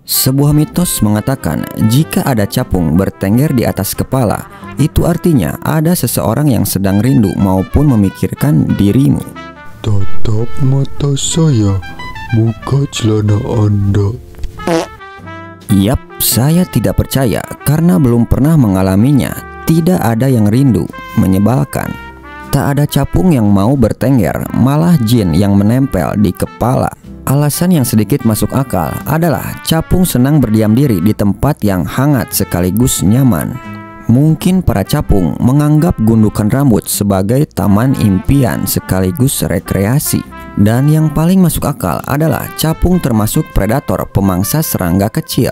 Sebuah mitos mengatakan jika ada capung bertengger di atas kepala, itu artinya ada seseorang yang sedang rindu maupun memikirkan dirimu. Tatap mata saya, buka celana Anda. Yap, saya tidak percaya karena belum pernah mengalaminya. Tidak ada yang rindu, menyebalkan. Tak ada capung yang mau bertengger, malah jin yang menempel di kepala. Alasan yang sedikit masuk akal adalah capung senang berdiam diri di tempat yang hangat sekaligus nyaman. Mungkin para capung menganggap gundukan rambut sebagai taman impian sekaligus rekreasi. Dan yang paling masuk akal adalah capung termasuk predator pemangsa serangga kecil.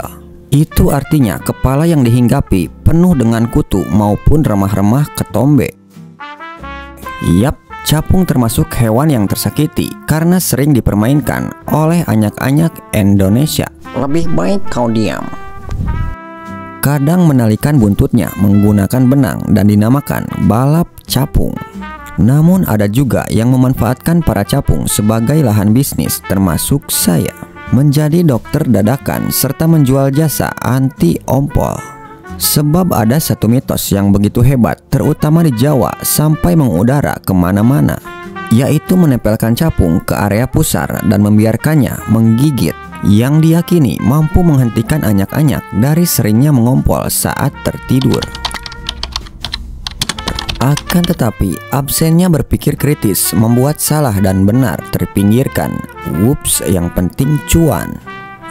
Itu artinya kepala yang dihinggapi penuh dengan kutu maupun remah-remah ketombe. Yap, capung termasuk hewan yang tersakiti karena sering dipermainkan oleh anyak-anyak Indonesia. Lebih baik kau diam. Kadang menalikan buntutnya menggunakan benang dan dinamakan balap capung. Namun ada juga yang memanfaatkan para capung sebagai lahan bisnis, termasuk saya. Menjadi dokter dadakan serta menjual jasa anti ompol. Sebab ada satu mitos yang begitu hebat, terutama di Jawa, sampai mengudara kemana-mana, yaitu menempelkan capung ke area pusar dan membiarkannya menggigit, yang diyakini mampu menghentikan anyak-anyak dari seringnya mengompol saat tertidur. Akan tetapi, absennya berpikir kritis membuat salah dan benar terpinggirkan. Wups, yang penting cuan.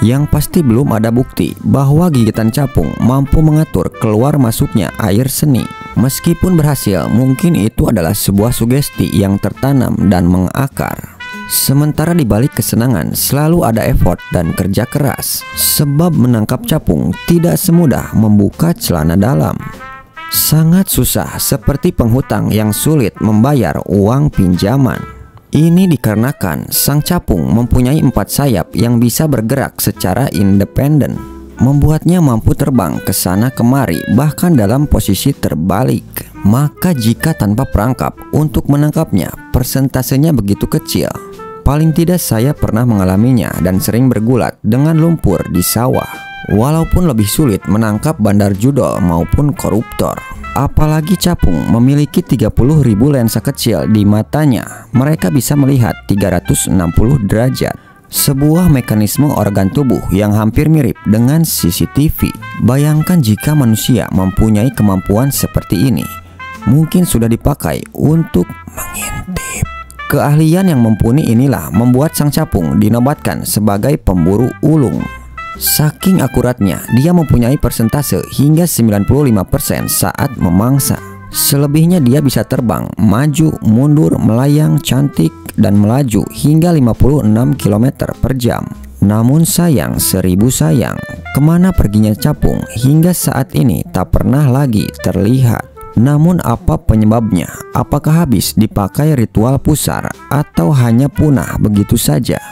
Yang pasti belum ada bukti bahwa gigitan capung mampu mengatur keluar masuknya air seni. Meskipun berhasil, mungkin itu adalah sebuah sugesti yang tertanam dan mengakar. Sementara di balik kesenangan selalu ada effort dan kerja keras. Sebab menangkap capung tidak semudah membuka celana dalam. Sangat susah seperti penghutang yang sulit membayar uang pinjaman. Ini dikarenakan sang capung mempunyai 4 sayap yang bisa bergerak secara independen, membuatnya mampu terbang ke sana kemari bahkan dalam posisi terbalik. Maka jika tanpa perangkap untuk menangkapnya, persentasenya begitu kecil. Paling tidak saya pernah mengalaminya dan sering bergulat dengan lumpur di sawah. Walaupun lebih sulit menangkap bandar judol maupun koruptor. Apalagi capung memiliki 30.000 lensa kecil di matanya. Mereka bisa melihat 360 derajat. Sebuah mekanisme organ tubuh yang hampir mirip dengan CCTV. Bayangkan jika manusia mempunyai kemampuan seperti ini. Mungkin sudah dipakai untuk mengintip. Keahlian yang mumpuni inilah membuat sang capung dinobatkan sebagai pemburu ulung. Saking akuratnya, dia mempunyai persentase hingga 95% saat memangsa. Selebihnya dia bisa terbang, maju, mundur, melayang, cantik, dan melaju hingga 56 km per jam. Namun sayang, 1000 sayang, kemana perginya capung hingga saat ini tak pernah lagi terlihat. Namun apa penyebabnya? Apakah habis dipakai ritual pusar atau hanya punah begitu saja?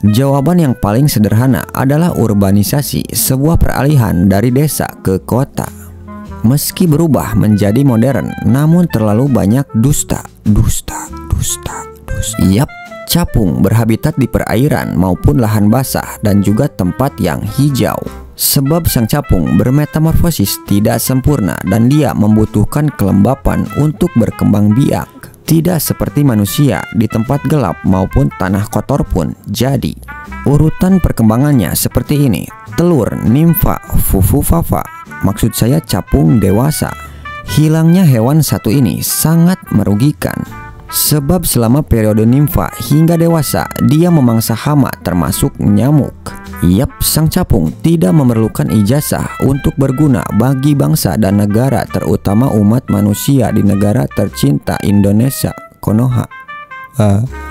Jawaban yang paling sederhana adalah urbanisasi, sebuah peralihan dari desa ke kota. Meski berubah menjadi modern, namun terlalu banyak dusta. Yap, capung berhabitat di perairan maupun lahan basah dan juga tempat yang hijau. Sebab sang capung bermetamorfosis tidak sempurna dan dia membutuhkan kelembapan untuk berkembang biak. Tidak seperti manusia di tempat gelap maupun tanah kotor pun jadi. Urutan perkembangannya seperti ini: telur, nimfa, fufufafa. Maksud saya capung dewasa. Hilangnya hewan satu ini sangat merugikan. Sebab selama periode nimfa hingga dewasa dia memangsa hama termasuk nyamuk. Yap, sang capung tidak memerlukan ijazah untuk berguna bagi bangsa dan negara, terutama umat manusia di negara tercinta Indonesia, Konoha.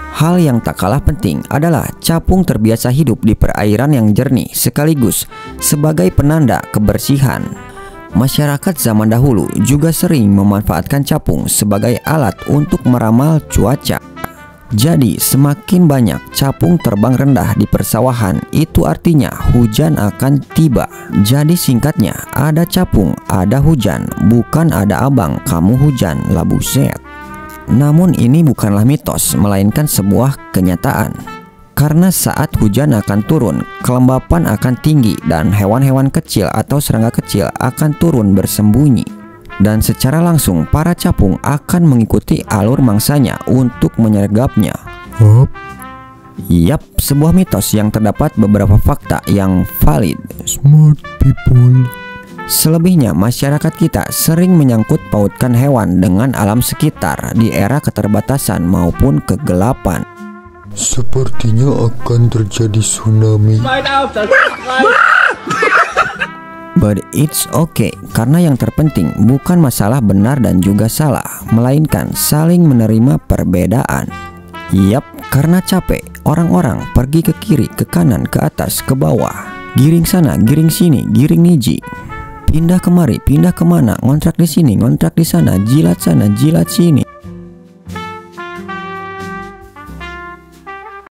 Hal yang tak kalah penting adalah capung terbiasa hidup di perairan yang jernih sekaligus sebagai penanda kebersihan. Masyarakat zaman dahulu juga sering memanfaatkan capung sebagai alat untuk meramal cuaca. Jadi semakin banyak capung terbang rendah di persawahan, itu artinya hujan akan tiba. Jadi singkatnya, ada capung, ada hujan, bukan ada abang kamu hujan lah buset. Namun ini bukanlah mitos, melainkan sebuah kenyataan. Karena saat hujan akan turun, kelembapan akan tinggi dan hewan-hewan kecil atau serangga kecil akan turun bersembunyi. Dan secara langsung para capung akan mengikuti alur mangsanya untuk menyergapnya. Hap, Yap, sebuah mitos yang terdapat beberapa fakta yang valid. smart people. Selebihnya, masyarakat kita sering menyangkut pautkan hewan dengan alam sekitar di era keterbatasan maupun kegelapan. Sepertinya akan terjadi tsunami. But it's okay, karena yang terpenting bukan masalah benar dan juga salah, melainkan saling menerima perbedaan. Yap, karena capek, orang-orang pergi ke kiri, ke kanan, ke atas, ke bawah. Giring sana, giring sini, giring niji. Pindah kemari, pindah kemana, ngontrak di sini, ngontrak di sana, jilat sini.